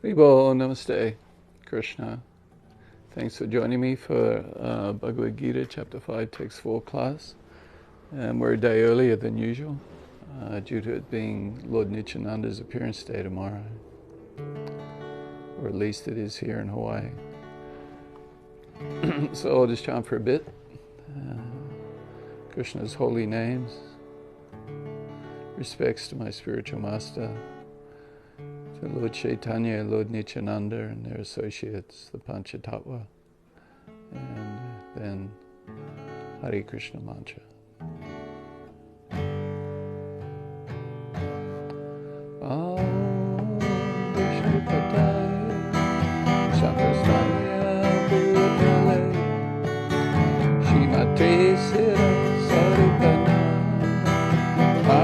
Haribo, Namaste, Krishna. Thanks for joining me for Bhagavad Gita, Chapter 5, Text 4 class. And we're a day earlier than usual, due to it being Lord Nityananda's appearance day tomorrow. Or at least it is here in Hawaii. So I'll just chant for a bit. Krishna's holy names. Respects to my spiritual master, to Lord Chaitanya, Lord Nityananda and their associates, the Panchatattva, and then Hare Krishna mantra. Om Vishnu Padaya Sahasraya Bhutale Shrimate Sira Saripana Shri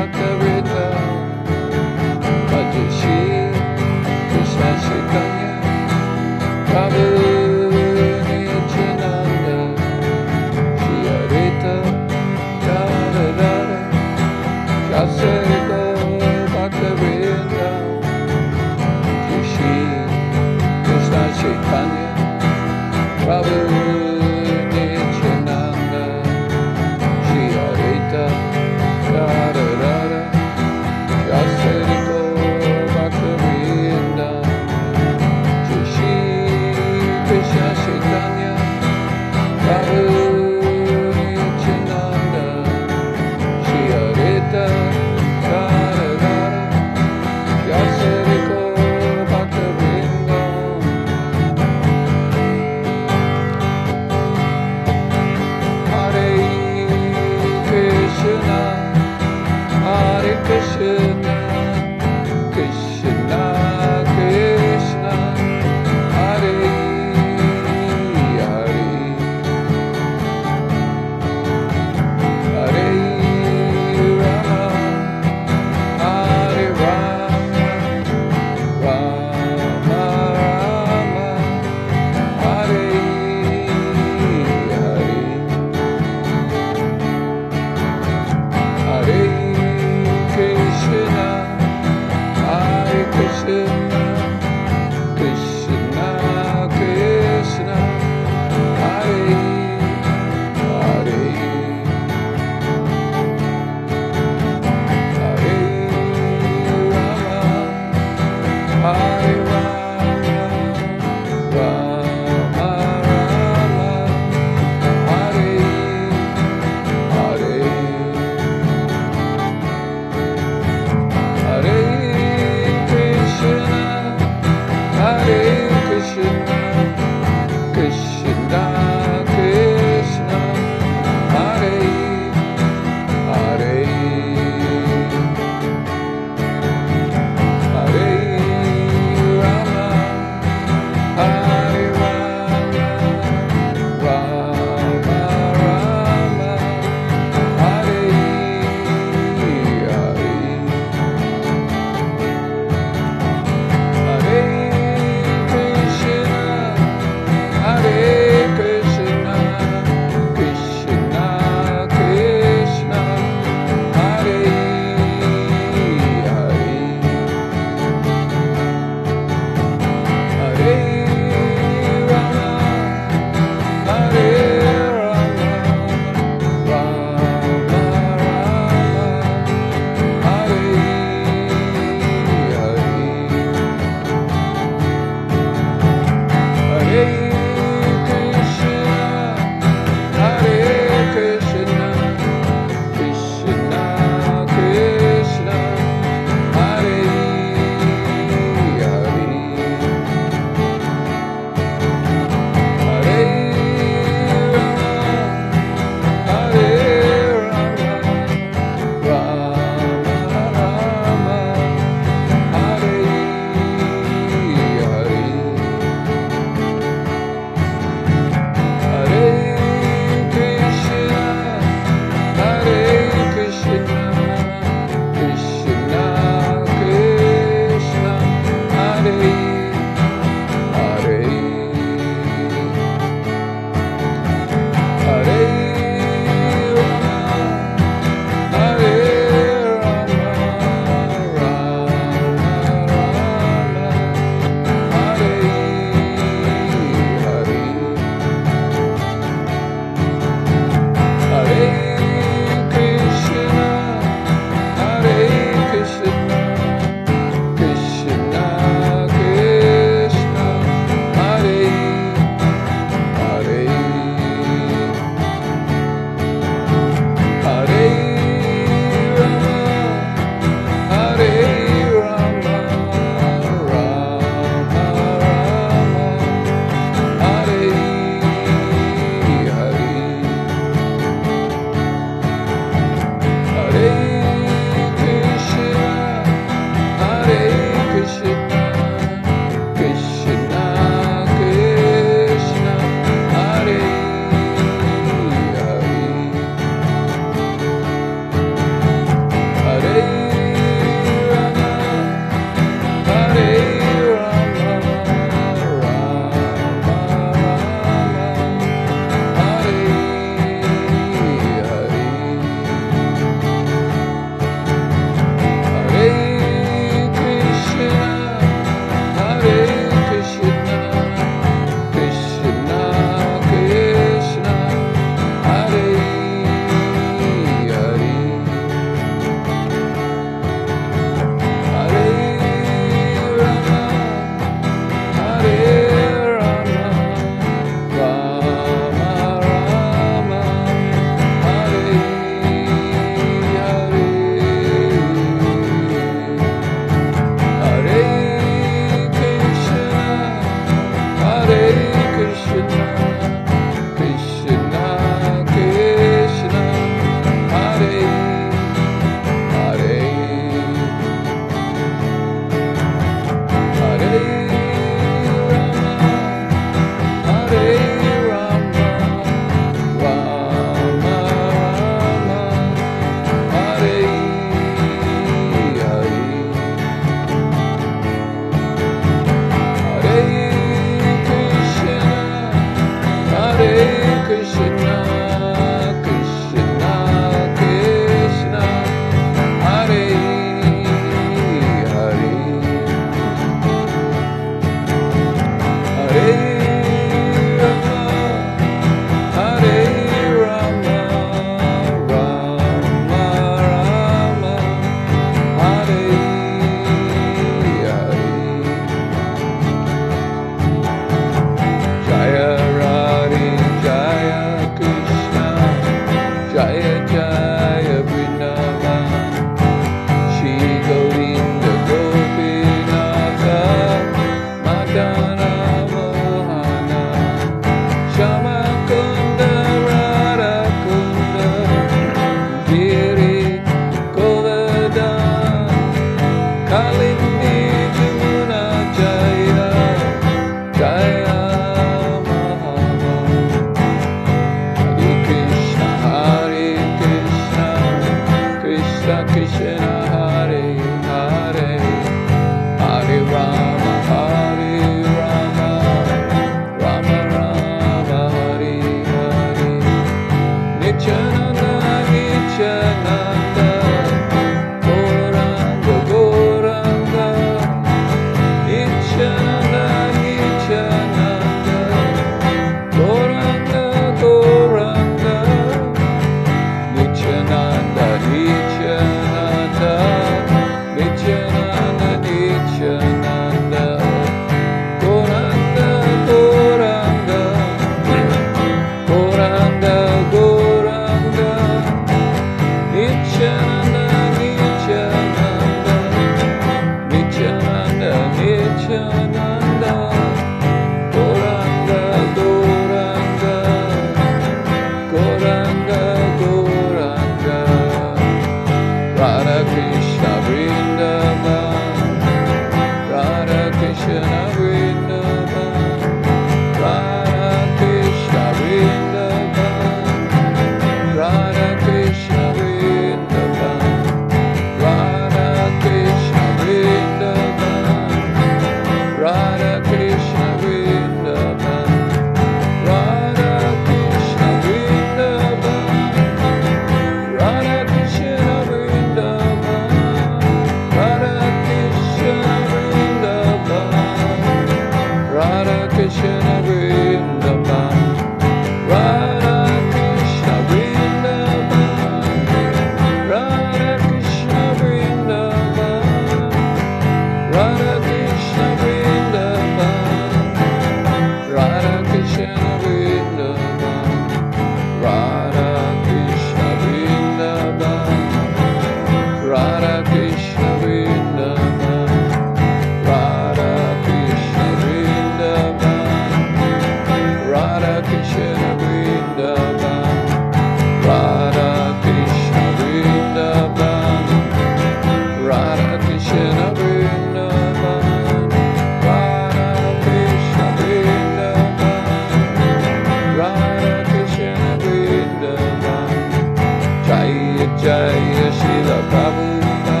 Jaya Srila Prabhupada,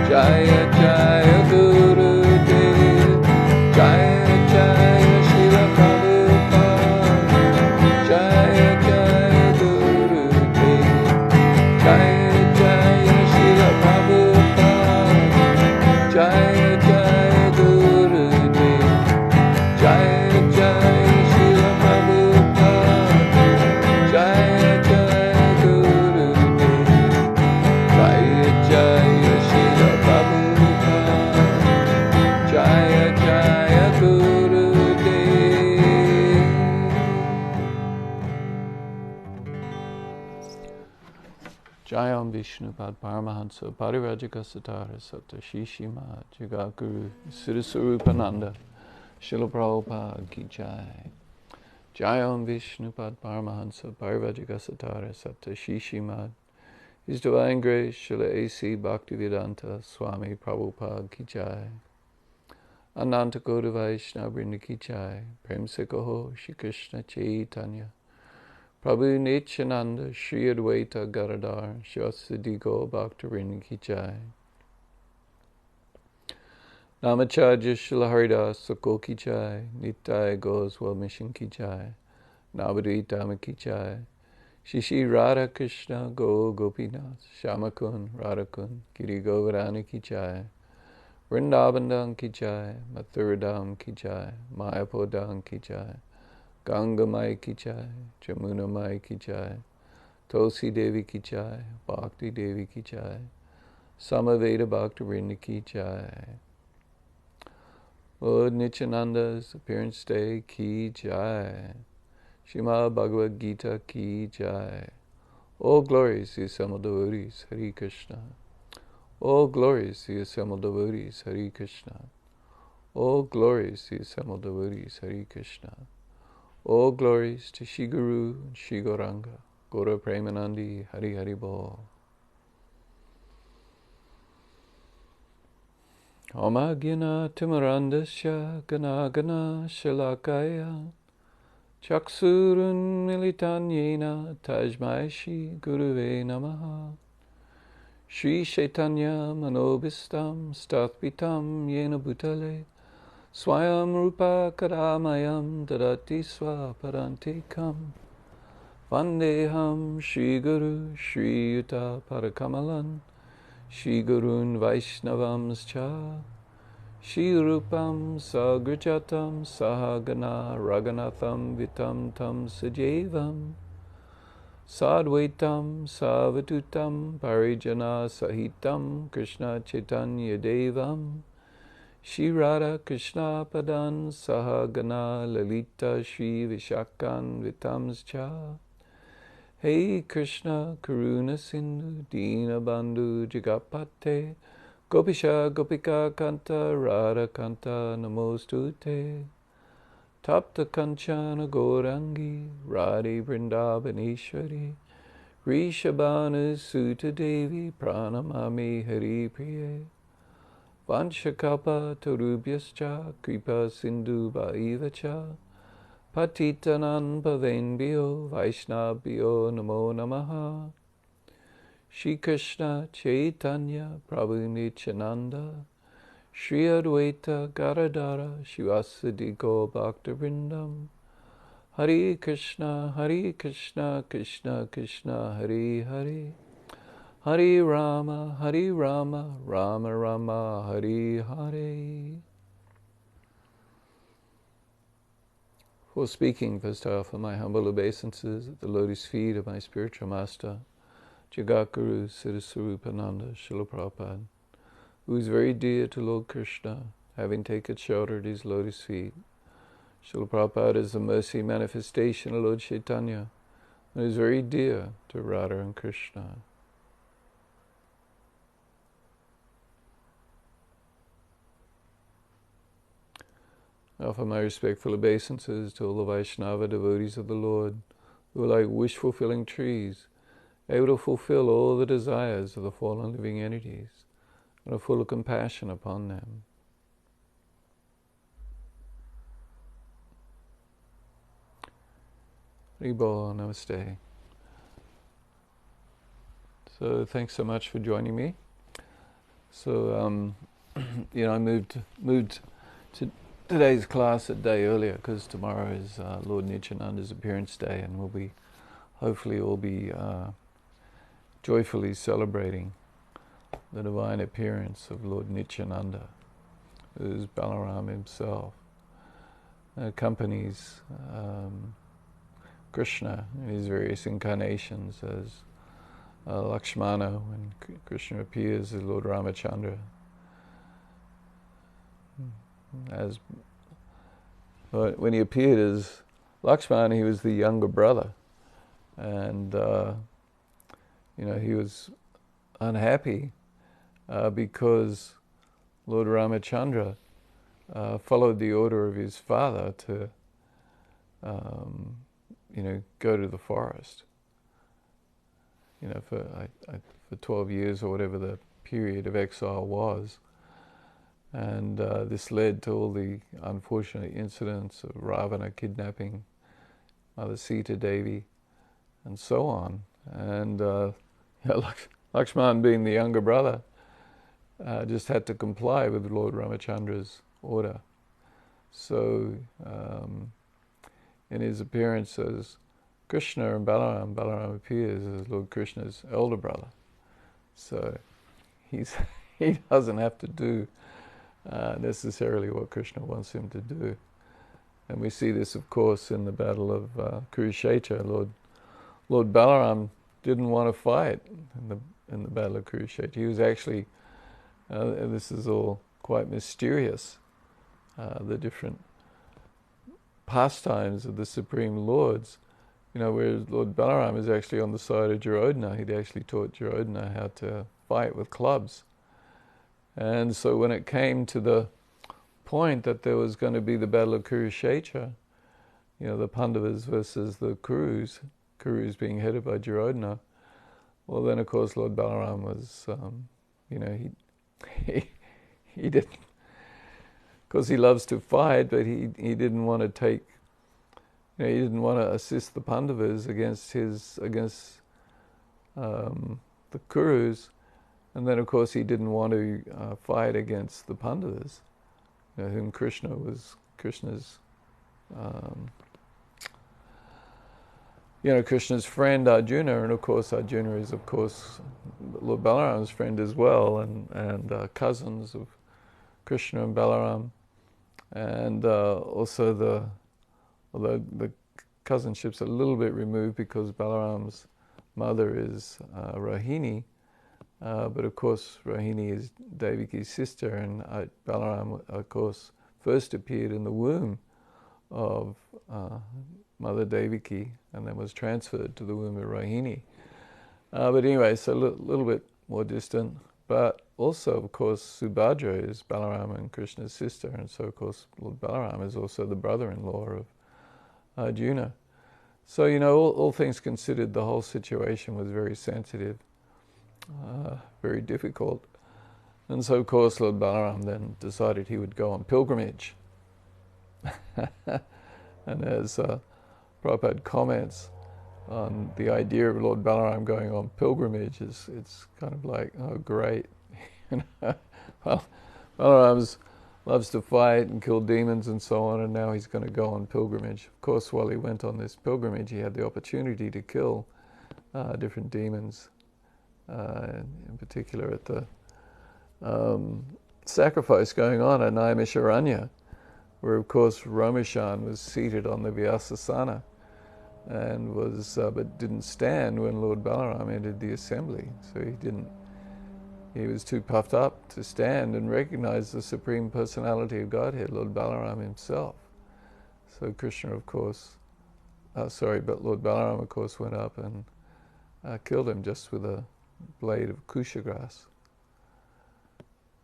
Jaya Jaya Guru Dev, Jaya Jaya Srila Prabhupada, Jaya Jaya Guru Dev, Jaya Jaya Srila Prabhupada, Jaya Jaya Guru Dev, Jaya Jaya Srila Prabhupada, Jaya Jaya Guru Dev, Jaya Jaya Srila Prabhupada, Jaya Jaya Guru Dev. Jayam Vishnupad Paramahansa Parivajika Satara Sata Shishima Jagakuru Siddhasarupananda Srila Prabhupada Ki Jai. Jayam Vishnupad Paramahansa Parivajika Satara Sata Shishima His Divine Grace Srila A.C. Bhaktivedanta Swami Prabhupada Ki Jai. Ananta Koda Vaishnava Vrinda Ki Jai. Prem Se Kaho Shri Krishna Chaitanya Prabhu Nityananda Shri Advaita Gadadhar Shivasadi Gaur Bhaktivinoda Ki Jai. Namacharya Srila Haridas Thakur Ki Jai. Nitai Goswal Mission Ki Jai. Navadvita Dhamma Ki Jai. Shri Shri Radha Krishna Go Gopinath Shamakun Radhakun Giri Govardhana Ki Jai. Vrindavandam Ki Jai. Mathuradam Ki Jai. Mayapodam Ki Jai. Ganga Mai Ki Jai, Jamuna Mai Ki Jai, Tulsi Devi Ki Jai, Bhakti Devi Ki Jai, Samaveda Bhakti Vrinda Ki Jai. Lord Nityananda's appearance day Ki Jai, Srimad Bhagavad Gita Ki Jai. All glories to the assembled devotees, Hare Krishna. All glories to the assembled devotees, Hare Krishna. All glories to the assembled devotees, Hare Krishna. All glories to Shri Guru and Shri Gauranga, Gaura Premanandi, Hari Hari Bol. Omagina Timarandasya Gana Gana Shalakaya Chaksurun Militanyena Tajmai Shri Guruve Namaha Shri Chaitanya Manobhistam Statpitam Yena Bhutale Swayam Rupa Karamayam Dadati Swaparantikam Vandeham Shri Guru Shri Yuta Parakamalan Shri Gurun Vaishnavamscha Shri Rupam Sagrajatam Sahagana Raghunatham Vitam Tam Sajevam Sadvaitam Savatutam Parijana Sahitam Krishna Chaitanya Devam Shri Radha Krishna Padan Sahagana Lalita Shri Vishakan Vitamscha Hey Krishna Karuna Sindhu Dina Bandhu Jagapate Gopisha Gopika Kanta Radha Kanta Namostute Tapta Kanchana Gaurangi Radhi Vrindavaneshwari Rishabhanu Sutta Devi Pranamami Hari Priye Vanshakapa Tarubhyascha Kripa Sindhu Bhaivacha Patitanam Pavenbhyo Vaishnavbhyo Namo Namaha Shri Krishna Chaitanya Prabhu Nityananda Shri Advaita Gadadhara Shivasadi Gaur Bhaktavrindam Hare Krishna Krishna Krishna Hare Hare Hare Rama, Rama Rama, Hare Hare. For speaking, first I offer my humble obeisances at the lotus feet of my spiritual master, Jagakuru Siddhasarupananda Srila Prabhupada, who is very dear to Lord Krishna, having taken shelter at his lotus feet. Srila Prabhupada is the mercy manifestation of Lord Chaitanya, and is very dear to Radha and Krishna. I offer my respectful obeisances to all the Vaishnava devotees of the Lord, who are like wish-fulfilling trees, able to fulfill all the desires of the fallen living entities, and are full of compassion upon them. Haribol, Namaste. So thanks so much for joining me. So I moved to today's class a day earlier because tomorrow is Lord Nityananda's appearance day, and we'll hopefully all be joyfully celebrating the divine appearance of Lord Nityananda, who is Balaram himself, accompanies Krishna in his various incarnations as Lakshmana when Krishna appears as Lord Ramachandra. When he appeared as Lakshmana, he was the younger brother, and he was unhappy because Lord Ramachandra followed the order of his father to go to the forest. For 12 years or whatever the period of exile was. And this led to all the unfortunate incidents of Ravana kidnapping Mother Sita Devi and so on. And Lakshman, being the younger brother, just had to comply with Lord Ramachandra's order. So in his appearance as Krishna and Balaram appears as Lord Krishna's elder brother. So he doesn't have to do necessarily what Krishna wants him to do. And we see this, of course, in the battle of Kurukshetra. Lord Balaram didn't want to fight in the battle of Kurukshetra. He was actually, and this is all quite mysterious, the different pastimes of the Supreme Lords. Whereas Lord Balaram is actually on the side of Duryodhana. He'd actually taught Duryodhana how to fight with clubs. And so when it came to the point that there was going to be the battle of Kurukshetra, the Pandavas versus the Kurus being headed by Duryodhana, well then of course Lord Balaram was, he didn't, of course he loves to fight, but he didn't want to take, he didn't want to assist the Pandavas against the Kurus, and then of course he didn't want to fight against the Pandavas, whom Krishna was Krishna's Krishna's friend Arjuna, and of course Arjuna is of course Lord Balaram's friend as well, and cousins of Krishna and Balaram, and also although the cousinship's a little bit removed because Balaram's mother is Rohini, but of course Rohini is Devaki's sister, and Balaram of course first appeared in the womb of Mother Devaki and then was transferred to the womb of Rohini. But anyway, so a little bit more distant, but also of course Subhadra is Balaram and Krishna's sister, and so of course Lord Balaram is also the brother-in-law of Arjuna. So, all things considered, the whole situation was very sensitive, very difficult. And so, of course, Lord Balaram then decided he would go on pilgrimage. And as Prabhupada comments on the idea of Lord Balaram going on pilgrimage, it's kind of like, oh, great. Well, Balaram loves to fight and kill demons and so on, and now he's going to go on pilgrimage. Of course, while he went on this pilgrimage, he had the opportunity to kill different demons, in particular at the sacrifice going on at Naimisharanya, where of course Ramashan was seated on the Vyasasana and but didn't stand when Lord Balaram entered the assembly. So he was too puffed up to stand and recognize the Supreme Personality of Godhead, Lord Balaram himself. So Krishna, of course, but Lord Balaram, of course, went up and killed him just with a blade of kusha grass.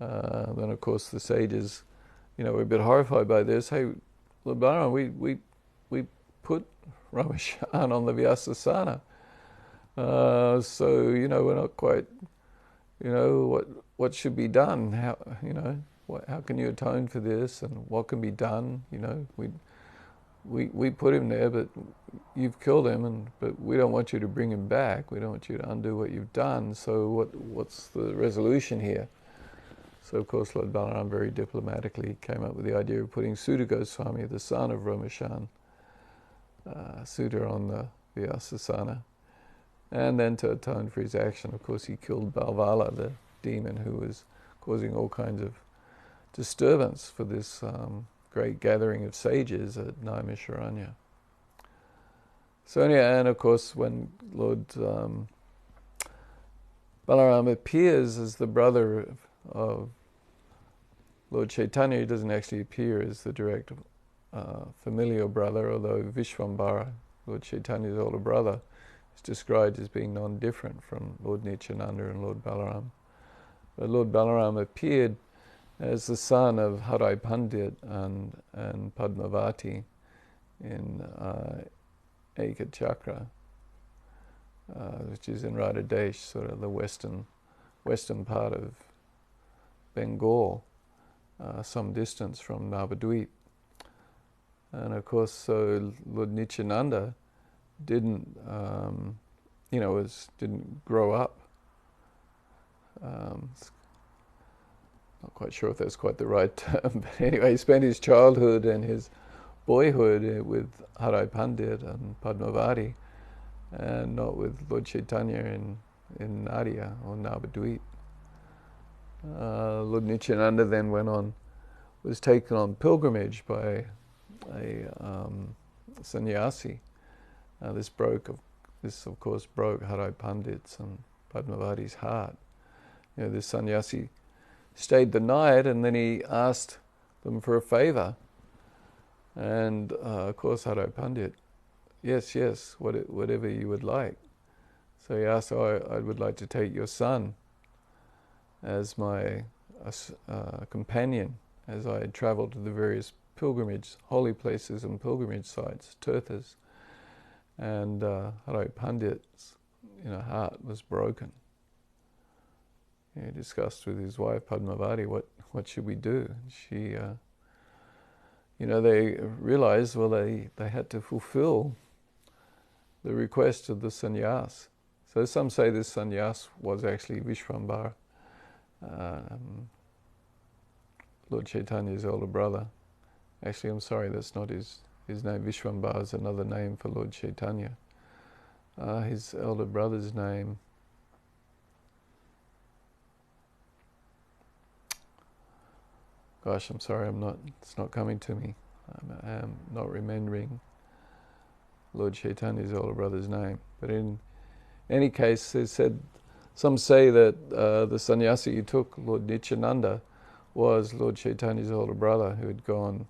Then, of course, the sages, were a bit horrified by this. Hey, Lord Balaram, we put Ramashan on the Vyasasana. So, we're not quite, what should be done? How can you atone for this, and what can be done? we put him there, but you've killed him, but we don't want you to bring him back. We don't want you to undo what you've done. So what's the resolution here? So of course Lord Balaram very diplomatically came up with the idea of putting Sutta Goswami, the son of Ramashan, Sutta on the Vyasasana. And then to atone for his action, of course, he killed Balvala, the demon who was causing all kinds of disturbance for this great gathering of sages at Naimisharanya. So anyway, and of course, when Lord Balaram appears as the brother of Lord Chaitanya, he doesn't actually appear as the direct familial brother, although Vishvambara, Lord Chaitanya's older brother, is described as being non-different from Lord Nityananda and Lord Balaram. But Lord Balaram appeared as the son of Harai Pandit and Padmavati in Ekachakra, which is in Radhadesh, sort of the western part of Bengal, some distance from Navadvip. And of course, so Lord Nityananda didn't grow up. Not quite sure if that's quite the right term, but anyway, he spent his childhood and his boyhood with Harai Pandit and Padmavati, and not with Lord Chaitanya in Nadia or Navadvip. Lord Nityananda then was taken on pilgrimage by a sannyasi. This of course broke Harai Pandit's and Padmavati's heart. This sannyasi stayed the night, and then he asked them for a favor. And of course Harai Pandit, yes, whatever you would like. So he asked, I would like to take your son as my companion as I travel to the various holy places and pilgrimage sites, tirthas. And Harai Pandit's heart was broken. He discussed with his wife Padmavati, what should we do? She, they realized, they had to fulfill the request of the sannyas. So some say this sannyas was actually Vishvambara, Lord Chaitanya's older brother. Actually, I'm sorry, that's not his name. Vishvambara is another name for Lord Chaitanya. His elder brother's name, gosh, I'm sorry, it's not coming to me. I am not remembering Lord Chaitanya's older brother's name. But in any case, some say that the sannyasi who took Lord Nityananda was Lord Chaitanya's older brother who had gone,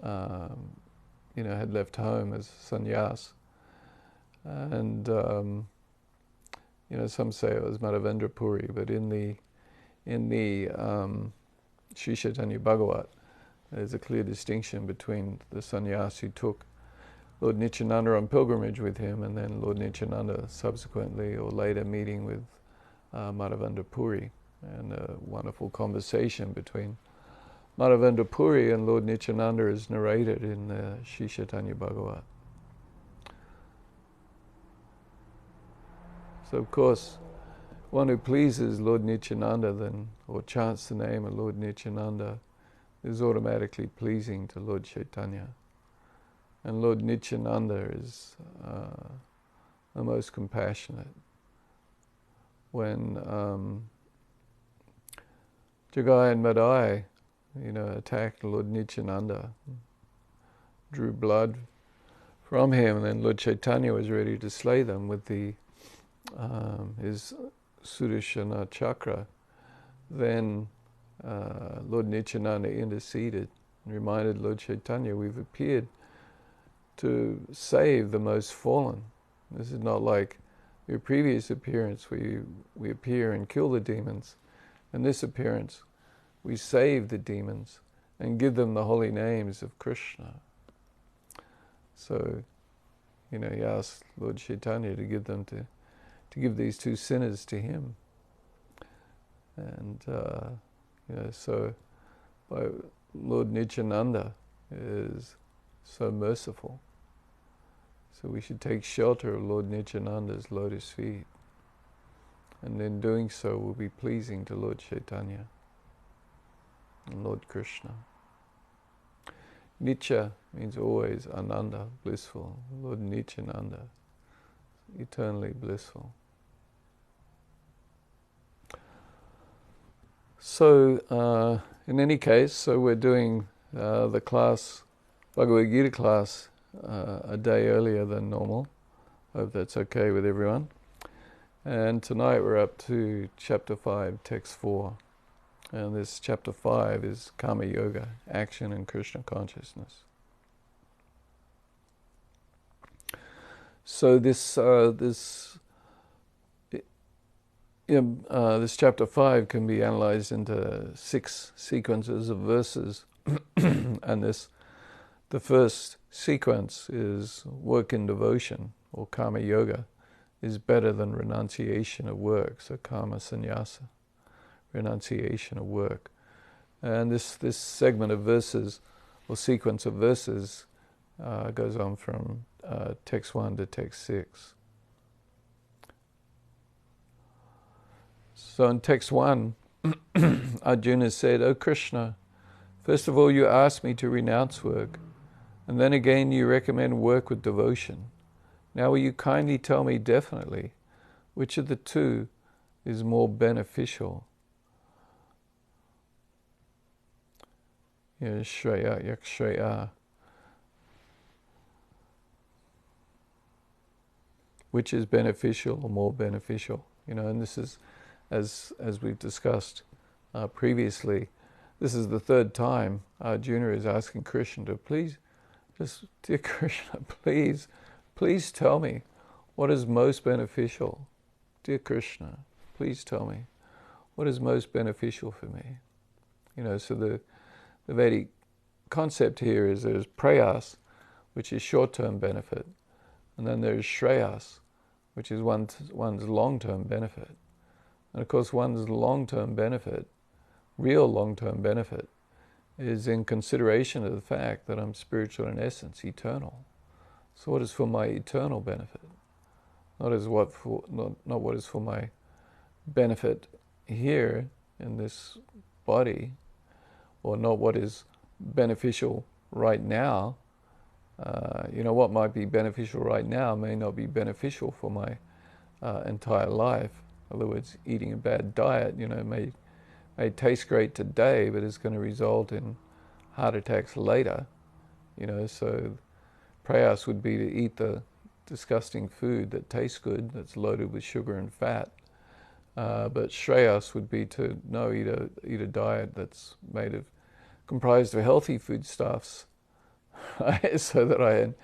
had left home as sannyas. And, some say it was Madhavendra Puri, but in the Sri Chaitanya Bhagavad, there's a clear distinction between the sannyas who took Lord Nityananda on pilgrimage with him, and then Lord Nityananda subsequently or later meeting with Madhavendra Puri, and a wonderful conversation between Madhavendra Puri and Lord Nityananda is narrated in the Sri Chaitanya Bhagavad. So of course, one who pleases Lord Nityananda or chants the name of Lord Nityananda is automatically pleasing to Lord Chaitanya. And Lord Nityananda is the most compassionate. When Jagai and Madai, attacked Lord Nityananda, drew blood from him, and then Lord Chaitanya was ready to slay them with his Sudarshana chakra, then Lord Nityananda interceded and reminded Lord Chaitanya, we've appeared to save the most fallen. This is not like your previous appearance where we appear and kill the demons. In this appearance, we save the demons and give them the holy names of Krishna. So, he asked Lord Chaitanya to give these two sinners to him. And, so by Lord Nityananda is so merciful. So we should take shelter of Lord Nityananda's lotus feet. And in doing so, we'll be pleasing to Lord Chaitanya and Lord Krishna. Nitya means always, Ananda, blissful. Lord Nityananda, eternally blissful. So, in any case, so we're doing the class, Bhagavad Gita class, a day earlier than normal. Hope that's okay with everyone. And tonight we're up to chapter 5, text 4. And this chapter 5 is Karma Yoga, action in Krishna consciousness. So this chapter 5 can be analyzed into 6 sequences of verses. And the first sequence is work in devotion, or Karma Yoga, is better than renunciation of work, so Karma Sannyasa, renunciation of work. And this segment of verses, or sequence of verses, goes on from text 1 to text 6. So in text 1, Arjuna said, "O Krishna, first of all you asked me to renounce work, and then again you recommend work with devotion. Now will you kindly tell me definitely which of the two is more beneficial?" Shreya, yakshreya. Which is beneficial or more beneficial? And this is, as we've discussed previously, this is the third time Arjuna is asking Krishna to please, dear Krishna, please tell me what is most beneficial. Dear Krishna, please tell me what is most beneficial for me. So the Vedic concept here is there's prayas, which is short-term benefit, and then there's shreyas, which is one's long-term benefit. And of course, one's long-term benefit, real long-term benefit, is in consideration of the fact that I'm spiritual in essence, eternal. So what is for my eternal benefit? Not what is for my benefit here in this body, or not what is beneficial right now. What might be beneficial right now may not be beneficial for my entire life. In other words, eating a bad diet, may taste great today, but it's going to result in heart attacks later. So prayas would be to eat the disgusting food that tastes good, that's loaded with sugar and fat. But shreyas would be to eat a diet that's comprised of healthy foodstuffs, so that I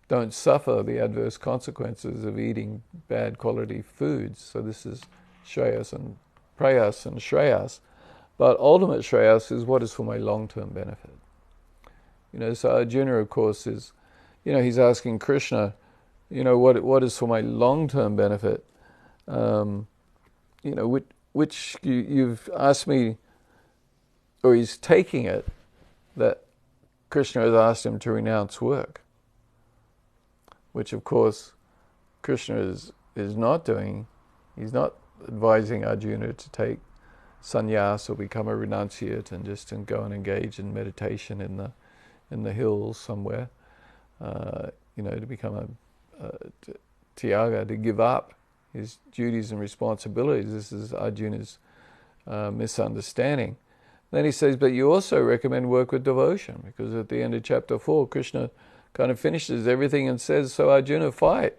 don't suffer the adverse consequences of eating bad quality foods. So this is shreyas and prayas and shreyas. But ultimate shreyas is what is for my long-term benefit. So Arjuna, of course, is, he's asking Krishna, what is for my long-term benefit? Which you've asked me, or he's taking it that Krishna has asked him to renounce work, which of course Krishna is not doing. He's not advising Arjuna to take sannyas or become a renunciate and go and engage in meditation in the hills somewhere, to become a tyaga, to give up his duties and responsibilities. This is Arjuna's misunderstanding. Then he says, but you also recommend work with devotion, because at the end of chapter 4, Krishna kind of finishes everything and says, so Arjuna, fight.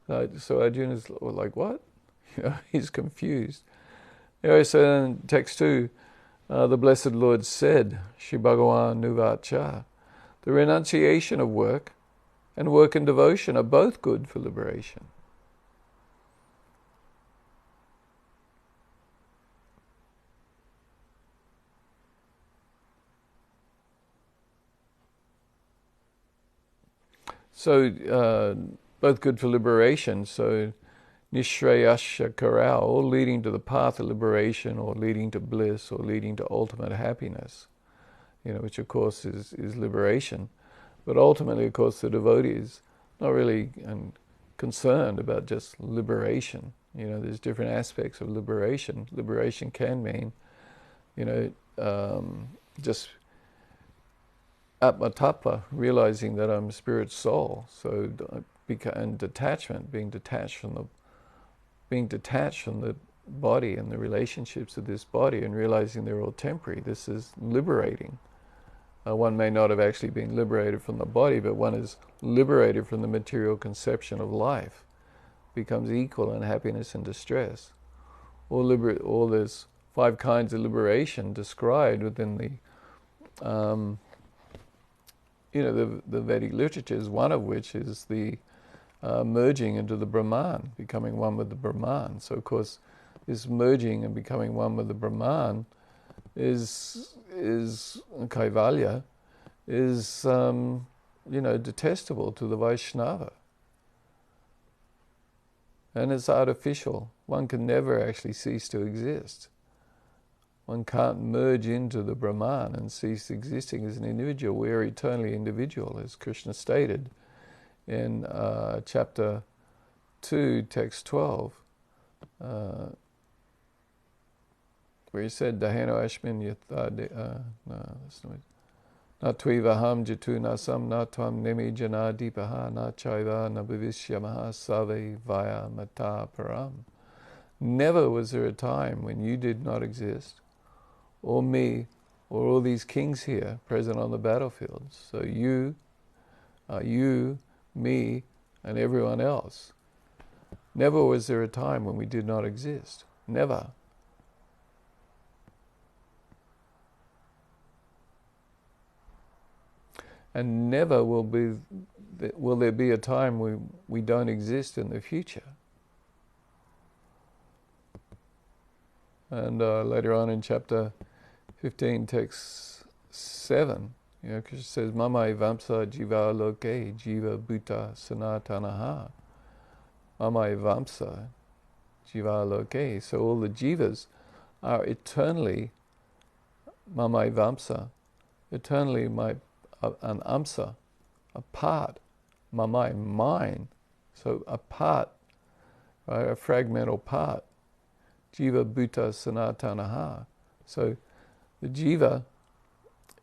So Arjuna's like, what? He's confused. So in text 2, the Blessed Lord said, Shri Bhagavan Nuvacha, the renunciation of work and work and devotion are both good for liberation. So both good for liberation. So nishrayasya karal, all leading to the path of liberation, or leading to bliss, or leading to ultimate happiness, which of course is liberation. But ultimately, of course, the devotee is not really concerned about just liberation. There's different aspects of liberation. Liberation can mean, just atma-tattva, realizing that I'm a spirit soul. So, and detachment, being detached from the body and the relationships of this body, and realizing they're all temporary. This is liberating. One may not have actually been liberated from the body, but one is liberated from the material conception of life, becomes equal in happiness and distress. All there's 5 kinds of liberation described within the the Vedic literatures, one of which is the merging into the Brahman, becoming one with the Brahman. So of course, this merging and becoming one with the Brahman is Kaivalya, is detestable to the Vaishnava. And it's artificial. One can never actually cease to exist. One can't merge into the Brahman and cease existing as an individual. We are eternally individual, as Krishna stated in chapter 2, text 12, where he said, Daheno Ashmin Yatha, Na Tvivaham Jatu Nasam Na Tvam Nemi Jana Deepaha Na Chaiva Na Bhavishyamaha Save Vaya Mata Param. Never was there a time when you did not exist, or me, or all these kings here present on the battlefield. So you, me, and everyone else. Never was there a time when we did not exist. Never. And never will there be a time when we don't exist in the future. And later on in chapter 15, text 7, Krishna says, Mama evamsa jiva loke jiva bhuta sanatanaha. Mama evamsa jiva loke. So all the jivas are eternally Mama evamsa, eternally an amsa, a part, mamai, mine. So a part, right, a fragmental part. Jiva bhuta sanatanaha. So the jiva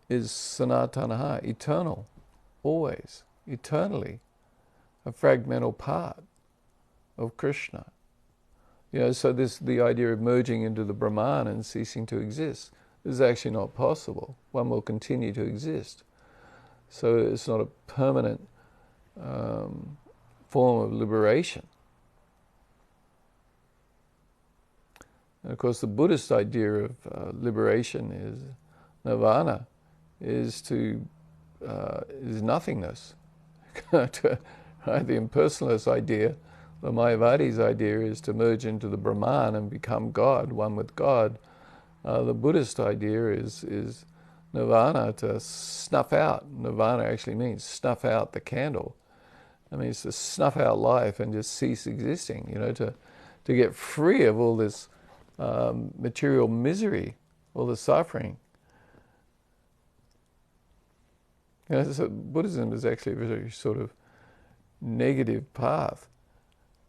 is sanatanaha, eternal, always, eternally, a fragmental part of Krishna. So the idea of merging into the Brahman and ceasing to exist is actually not possible. One will continue to exist. So it's not a permanent form of liberation. And of course, the Buddhist idea of liberation is nirvana, is nothingness. Right? The impersonalist idea, the Mayavadi's idea, is to merge into the Brahman and become God, one with God. The Buddhist idea is nirvana, to snuff out. Nirvana actually means snuff out the candle. It means to snuff out life and just cease existing, to get free of all this material misery, all the suffering. So Buddhism is actually a very sort of negative path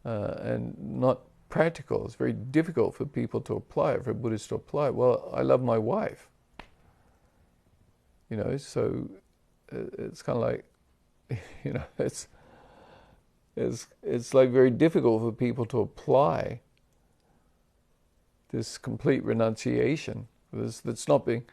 and not practical. It's very difficult for people to apply it, for Buddhists to apply it. Well, I love my wife. So it's kind of like, it's like very difficult for people to apply this complete renunciation. That's not being,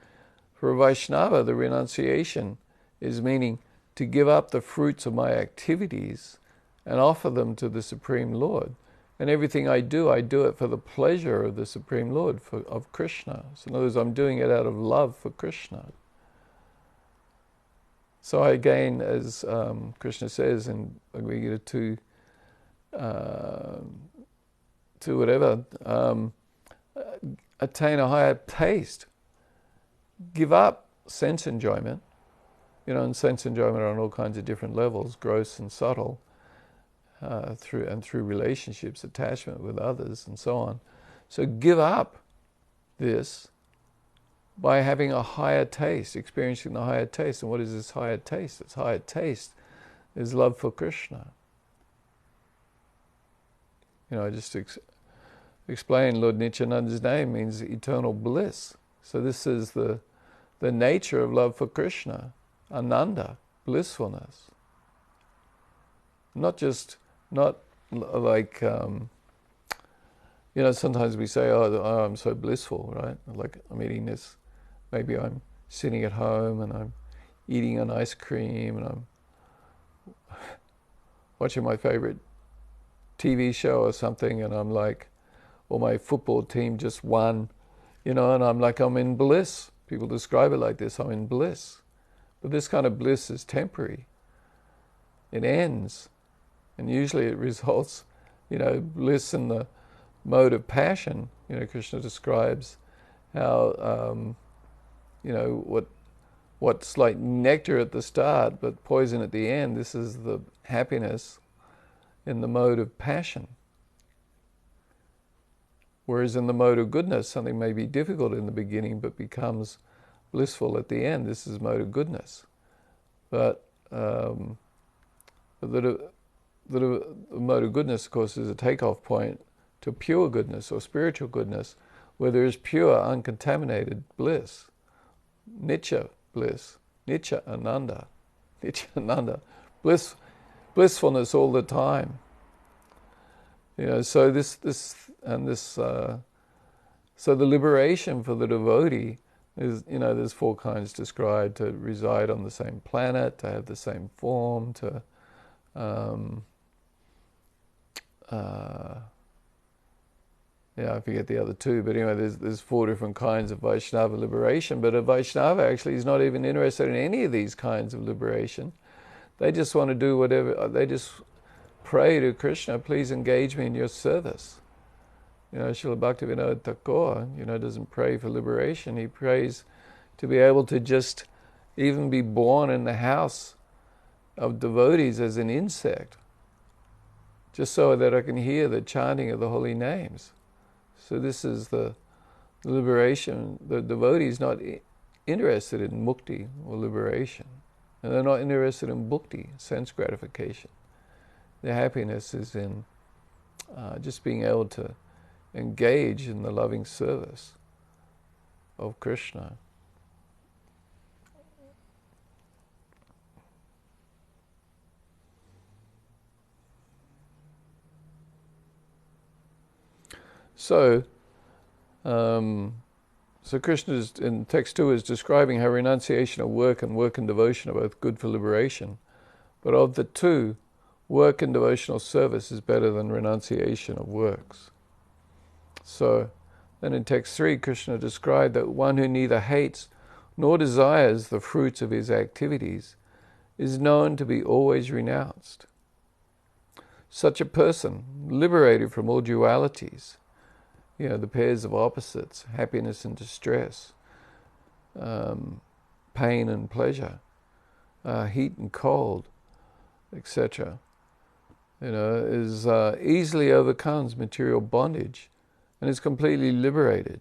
for a Vaishnava, the renunciation is meaning to give up the fruits of my activities and offer them to the Supreme Lord. And everything I do it for the pleasure of the Supreme Lord, of Krishna. So in other words, I'm doing it out of love for Krishna. So I again, as Krishna says in Bhagavad Gita 2 whatever, attain a higher taste. Give up sense enjoyment, and sense enjoyment on all kinds of different levels, gross and subtle, through relationships, attachment with others, and so on. So give up this by having a higher taste, experiencing the higher taste. And what is this higher taste? This higher taste is love for Krishna. Just explain Lord Nityananda's name means eternal bliss. So this is the nature of love for Krishna, ananda, blissfulness. Not like, sometimes we say, oh, I'm so blissful, right? Like I'm eating this, maybe I'm sitting at home and I'm eating an ice cream and I'm watching my favorite TV show or something, and I'm like, or my football team just won, and I'm like, I'm in bliss. People describe it like this, I'm in bliss. But this kind of bliss is temporary. It ends. And usually it results, bliss in the mode of passion. Krishna describes how, what's like nectar at the start, but poison at the end. This is the happiness in the mode of passion. Whereas in the mode of goodness, something may be difficult in the beginning, but becomes blissful at the end. This is mode of goodness. But the mode of goodness, of course, is a takeoff point to pure goodness or spiritual goodness, where there is pure, uncontaminated bliss, nitya bliss, nitya ananda, blissfulness all the time. So so the liberation for the devotee is, there's four kinds described: to reside on the same planet, to have the same form, to I forget the other two, but anyway, there's four different kinds of Vaishnava liberation. But a Vaishnava actually is not even interested in any of these kinds of liberation. They just want to do whatever, they just pray to Krishna, please engage me in your service. Srila Bhaktivinoda Thakur, doesn't pray for liberation. He prays to be able to just even be born in the house of devotees as an insect, just so that I can hear the chanting of the holy names. So this is the liberation. The devotee is not interested in mukti or liberation. And they're not interested in bhukti, sense gratification. Their happiness is in just being able to engage in the loving service of Krishna. So Krishna is, in text 2 is describing how renunciation of work and devotion are both good for liberation. But of the two, work and devotional service is better than renunciation of works. So then in text 3, Krishna described that one who neither hates nor desires the fruits of his activities is known to be always renounced. Such a person, liberated from all dualities, the pairs of opposites, happiness and distress, pain and pleasure, heat and cold, etc., is easily overcomes material bondage and is completely liberated.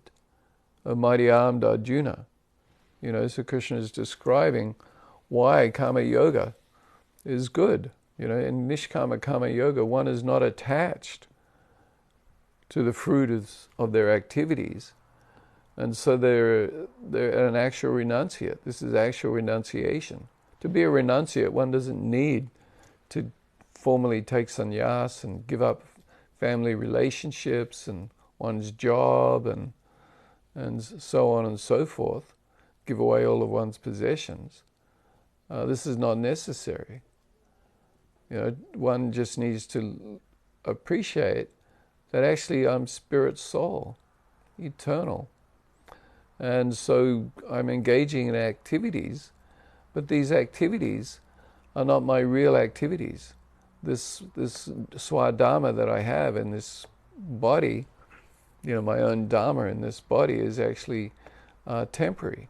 A mighty armed Arjuna. So Krishna is describing why karma yoga is good. In nishkama karma yoga, one is not attached to the fruit of their activities. And so they're an actual renunciate. This is actual renunciation. To be a renunciate, one doesn't need to formally take sannyas and give up family relationships and one's job and so on and so forth, give away all of one's possessions. This is not necessary. One just needs to appreciate that actually I'm spirit soul, eternal. And so I'm engaging in activities, but these activities are not my real activities. This swadharma that I have in this body, my own dharma in this body is actually temporary.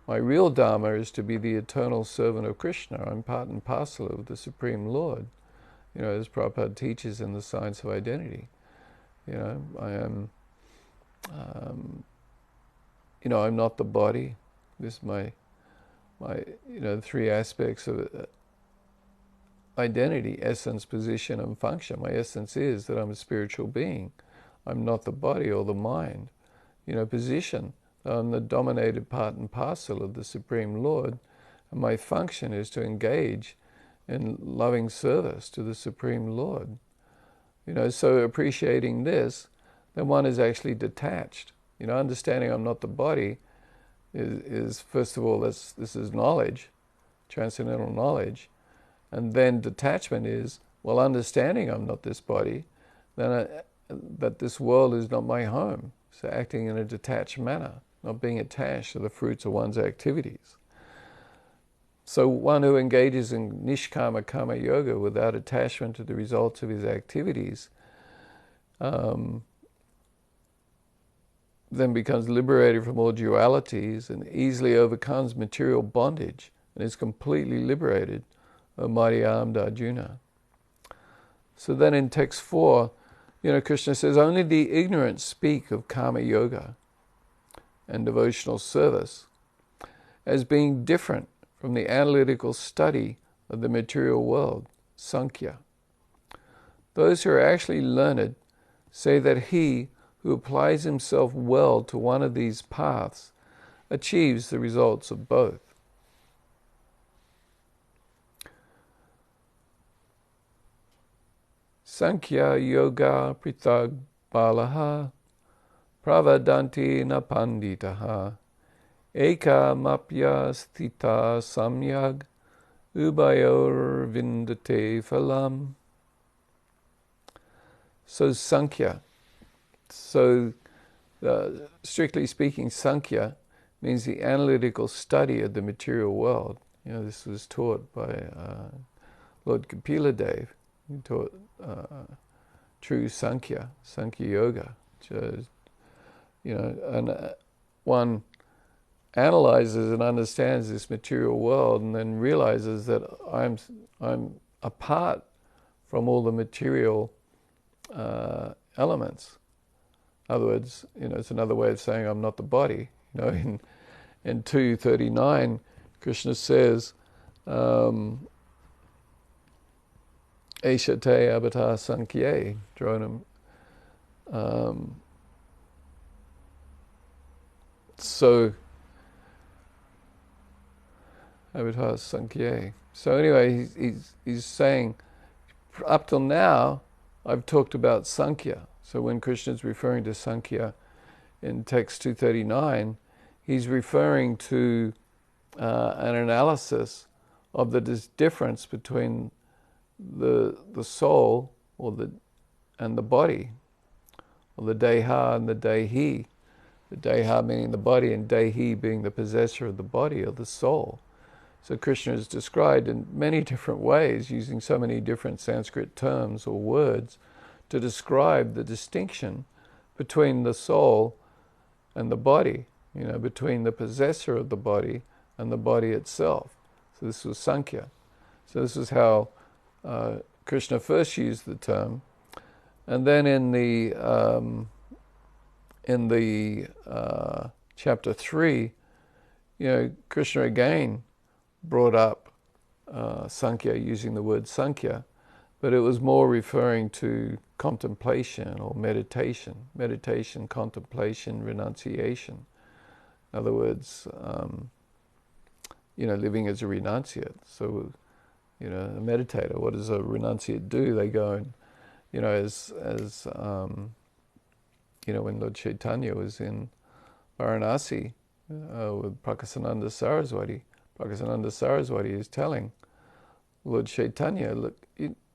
My real dharma is to be the eternal servant of Krishna. I'm part and parcel of the Supreme Lord, as Prabhupada teaches in the Science of Identity. I am I'm not the body. This is my three aspects of identity: essence, position, and function. My essence is that I'm a spiritual being. I'm not the body or the mind. Position, I'm the dominated part and parcel of the Supreme Lord, and my function is to engage in loving service to the Supreme Lord. So appreciating this, then one is actually detached. Understanding I'm not the body is first of all, this is knowledge, transcendental knowledge. And then detachment is, well, understanding I'm not this body, then that this world is not my home. So acting in a detached manner, not being attached to the fruits of one's activities. So one who engages in nishkama karma yoga without attachment to the results of his activities then becomes liberated from all dualities and easily overcomes material bondage and is completely liberated, O mighty armed Arjuna. So then in text 4, Krishna says, only the ignorant speak of karma yoga and devotional service as being different from the analytical study of the material world, sāṅkhya. Those who are actually learned say that he who applies himself well to one of these paths achieves the results of both. Sāṅkhya yoga pritag balaha pravadanti napanditaha eka mapya sthita samyag ubayor vindate phalam. So Sāṅkhya. So strictly speaking, Sāṅkhya means the analytical study of the material world. This was taught by Lord Kapila Dev. He taught true Sāṅkhya yoga. And one analyzes and understands this material world and then realizes that I'm apart from all the material elements. In other words, it's another way of saying I'm not the body. In 2:39, Krishna says, Eshate abhata sāṅkhye dronam. So abhata sāṅkhye. So anyway, he's saying, up till now, I've talked about Sāṅkhya. So when Krishna is referring to Sāṅkhya in text 239, he's referring to an analysis of the difference between the soul and the body, or the deha and the dehi. The deha meaning the body, and dehi being the possessor of the body, or the soul. So Krishna is described in many different ways, using so many different Sanskrit terms or words to describe the distinction between the soul and the body, between the possessor of the body and the body itself. So this was Sāṅkhya. So this is how Krishna first used the term. And then in the chapter 3, Krishna again brought up Sāṅkhya, using the word Sāṅkhya, but it was more referring to contemplation or meditation, contemplation, renunciation. In other words, living as a renunciate. So, a meditator, what does a renunciate do? They go and, as when Lord Chaitanya was in Varanasi with Prakasananda Saraswati, Prakasananda Saraswati is telling Lord Chaitanya, look,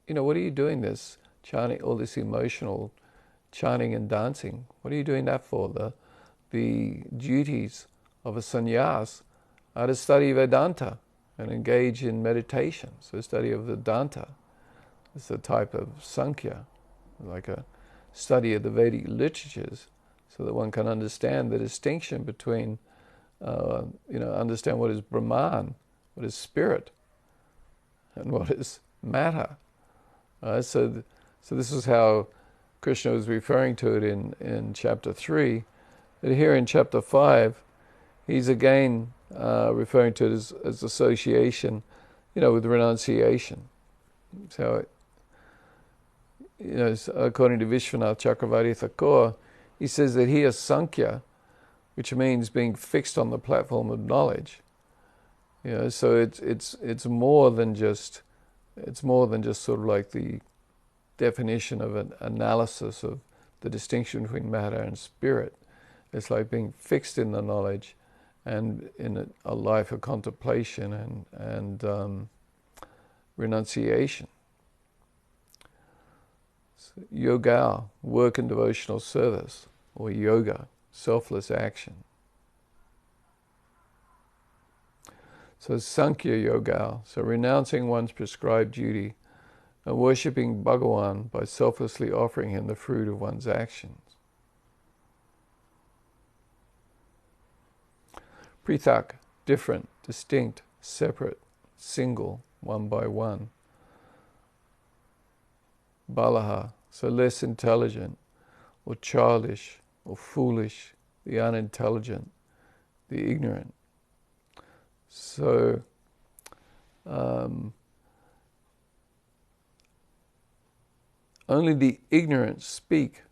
what are you doing this, chanting, all this emotional chanting and dancing? What are you doing that for? The duties of a sannyas are to study Vedanta and engage in meditation. So study of Vedanta is a type of Sāṅkhya, like a study of the Vedic literatures, so that one can understand the distinction between, understand what is Brahman, what is spirit, and what is matter. So this is how Krishna was referring to it in chapter 3. But here in chapter 5, he's again referring to it as association, with renunciation. So, according to Vishwanath Chakravarti Thakur, he says that he is sāṅkhya, which means being fixed on the platform of knowledge. So it's more than just sort of like the definition of an analysis of the distinction between matter and spirit. It's like being fixed in the knowledge and in a life of contemplation and renunciation. So yoga, work and devotional service, or yoga, selfless action. So sāṅkhya yoga, so renouncing one's prescribed duty and worshipping Bhagavan by selflessly offering him the fruit of one's actions. Prithak, different, distinct, separate, single, one by one. Balaha, so less intelligent, or childish, or foolish, the unintelligent, the ignorant. So, only the ignorant speak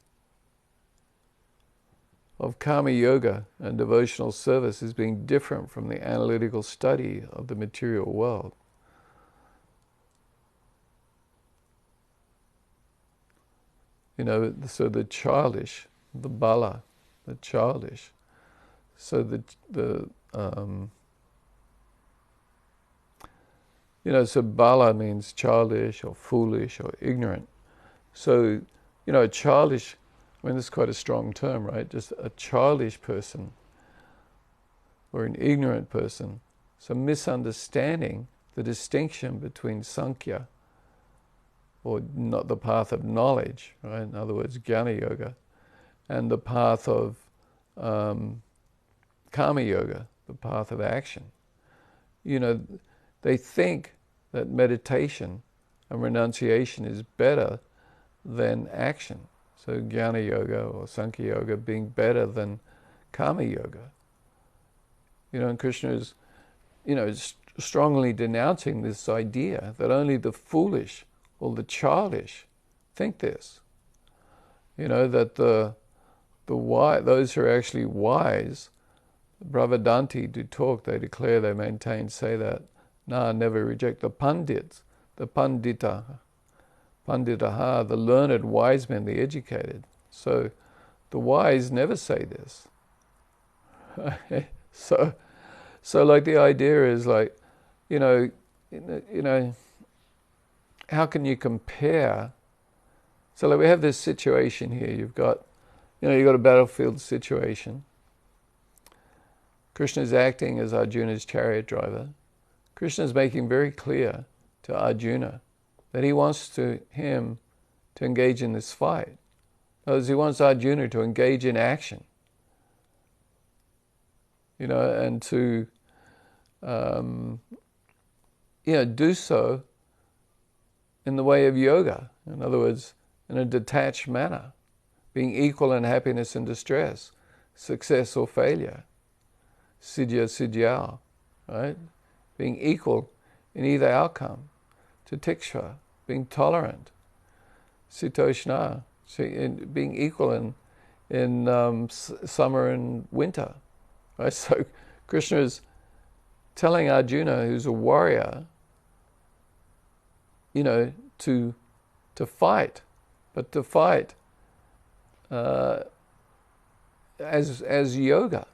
of karma yoga and devotional service as being different from the analytical study of the material world. So the childish, the bala, the childish. So so bala means childish or foolish or ignorant. So, childish, this is quite a strong term, right? Just a childish person or an ignorant person. So misunderstanding the distinction between sāṅkhya, or not the path of knowledge, right? In other words, jnana yoga, and the path of karma yoga, the path of action. They think that meditation and renunciation is better than action. So jnana yoga or sāṅkhya yoga being better than karma yoga. And Krishna is, strongly denouncing this idea that only the foolish or the childish think this. That the wise, those who are actually wise, bravadanti do talk, they declare, they maintain, say that, never reject the pandits, the panditaha, the learned, wise men, the educated. So the wise never say this. So like the idea is like, how can you compare? So like we have this situation here. You've got a battlefield situation. Krishna is acting as Arjuna's chariot driver. Krishna is making very clear to Arjuna that he wants him to engage in this fight. In other words, he wants Arjuna to engage in action. And to do so in the way of yoga. In other words, in a detached manner, being equal in happiness and distress, success or failure, siddhya siddhya, right? Being equal in either outcome, titiksha, being tolerant, sitoshna, being equal in summer and winter, right? So Krishna is telling Arjuna, who's a warrior, to fight, but to fight as yoga.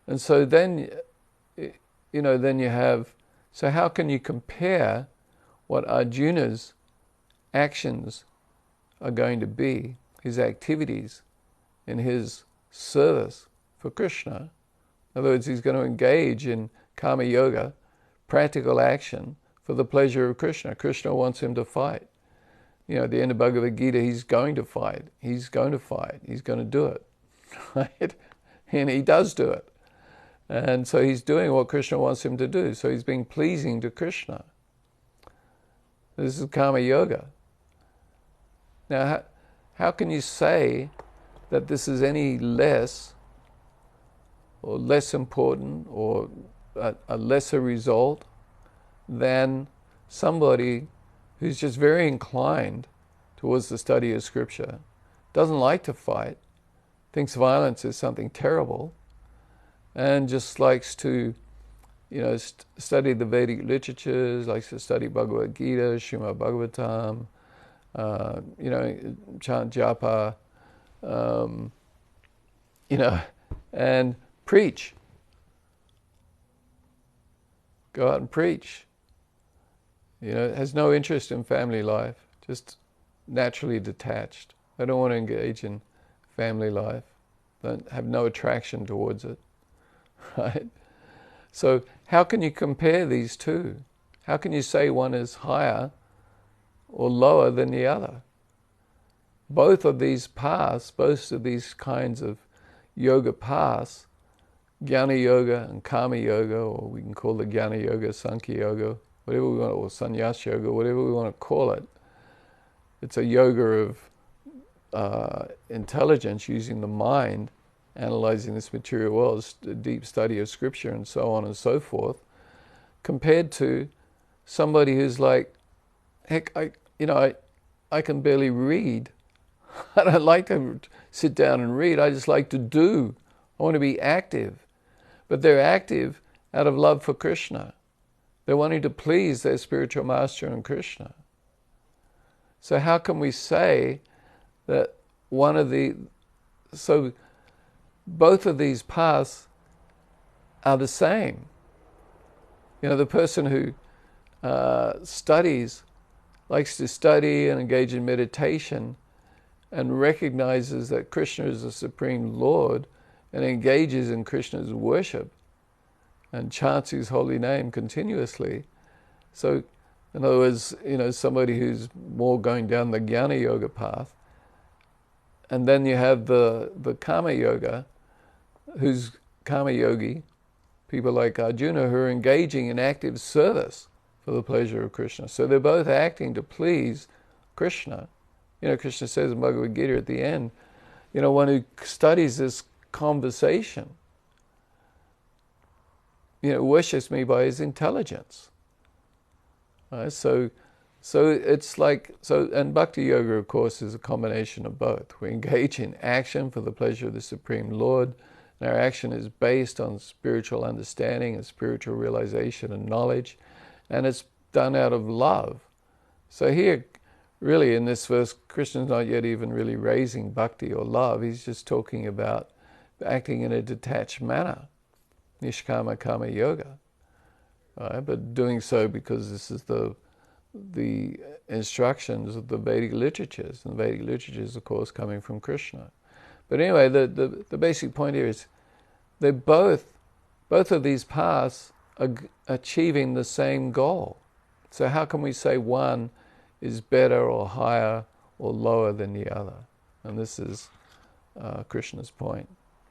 And so then you have, so how can you compare what Arjuna's actions are going to be, his activities in his service for Krishna? In other words, he's going to engage in karma yoga, practical action for the pleasure of Krishna. Krishna wants him to fight. At the end of Bhagavad Gita, he's going to fight. He's going to fight. He's going to do it. Right? And he does do it. And so he's doing what Krishna wants him to do. So he's being pleasing to Krishna. This is karma yoga. Now, how can you say that this is any less or less important or a lesser result than somebody who's just very inclined towards the study of scripture, doesn't like to fight, thinks violence is something terrible, and just likes to, study the Vedic literatures, likes to study Bhagavad Gita, Srimad Bhagavatam, chant japa, and preach. Go out and preach. Has no interest in family life, just naturally detached. They don't want to engage in family life, don't have no attraction towards it, right? So how can you compare these two? How can you say one is higher or lower than the other? Both of these paths, both of these kinds of yoga paths, Jnana Yoga and Karma Yoga, or we can call the Jnana Yoga Sāṅkhya Yoga, whatever we want, or Sannyas Yoga, whatever we want to call it. It's a yoga of intelligence, using the mind, analyzing this material world, a deep study of scripture and so on and so forth, compared to somebody who's like, heck, I can barely read. I don't like to sit down and read. I just like to do. I want to be active. But they're active out of love for Krishna. They're wanting to please their spiritual master and Krishna. So how can we say that so both of these paths are the same? The person who likes to study and engage in meditation and recognizes that Krishna is the Supreme Lord and engages in Krishna's worship and chants his holy name continuously. So, in other words, somebody who's more going down the Jnana Yoga path, and then you have the Karma Yoga, who's Karma Yogi, people like Arjuna who are engaging in active service for the pleasure of Krishna. So they're both acting to please Krishna. Krishna says in Bhagavad Gita at the end, one who studies this conversation, worships me by his intelligence. So it's like, and Bhakti Yoga, of course, is a combination of both. We engage in action for the pleasure of the Supreme Lord, and our action is based on spiritual understanding and spiritual realization and knowledge, and it's done out of love. So here, really, in this verse, Krishna's not yet even really raising bhakti or love. He's just talking about acting in a detached manner, nishkama karma yoga. But doing so because this is the instructions of the Vedic literatures, and the Vedic literatures, of course, coming from Krishna. But anyway, the basic point here is they're both of these paths are achieving the same goal. So how can we say one is better or higher or lower than the other? And this is Krishna's point.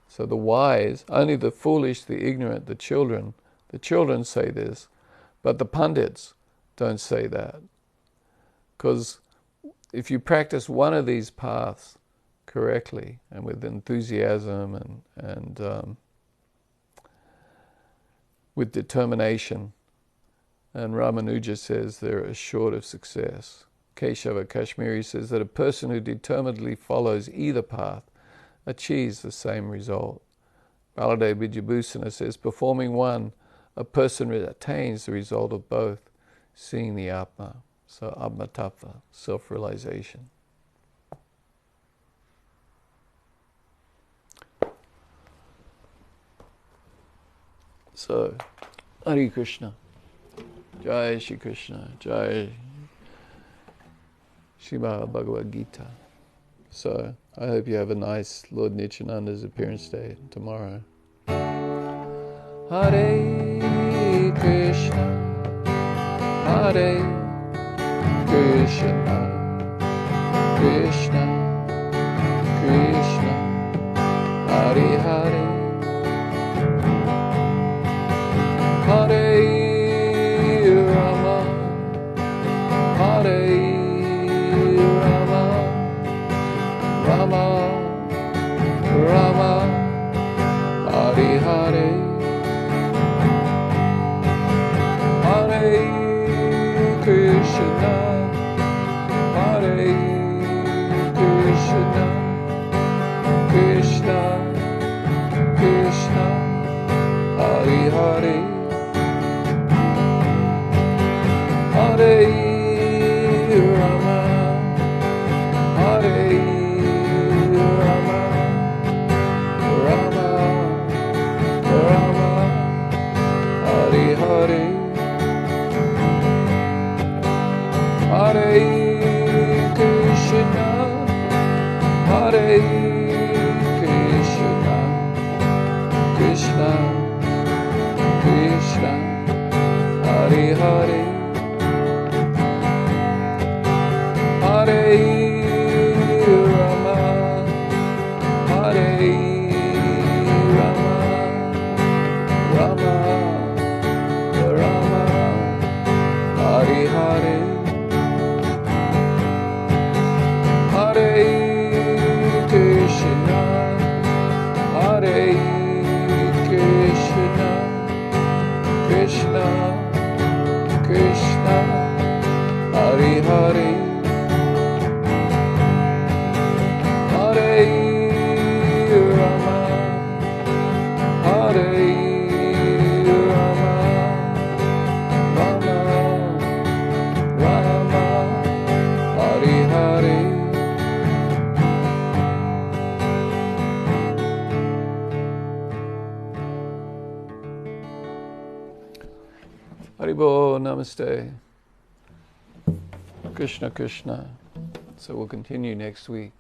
So the wise, only the foolish, the ignorant, the children say this, but the pundits don't say that. Because if you practice one of these paths correctly and with enthusiasm and with determination, and Ramanuja says they're assured of success. Keshava Kashmiri says that a person who determinedly follows either path achieves the same result. Baladev Vijayabhusana says, performing one, a person attains the result of both, seeing the Atma. So Atma Tattva, self-realization. So, Hare Krishna. Jai Shri Krishna. Jai Srimad Bhagavad Gita. So, I hope you have a nice Lord Nityananda's appearance day tomorrow. Hare Krishna. Hare Krishna. Krishna Krishna. Hare Hare. Hare Rama, Hare Rama, Rama Rama, Hare Hare. Krishna, Krishna, Hare Hare, Hare Rama, Hare Rama, Rama Rama, Hare Hare, Hare Krishna, Hare Krishna, Krishna Krishna, Hare Hare, Hare Rama, Hare Rama, Rama Rama, Hare Hare, Hare Krishna, Hare Krishna, Krishna Krishna, Hare Hare, Hare Rama, Hare Rama, Rama Rama, Hare Hare. Haribo, namaste. Krishna Krishna. So we'll continue next week.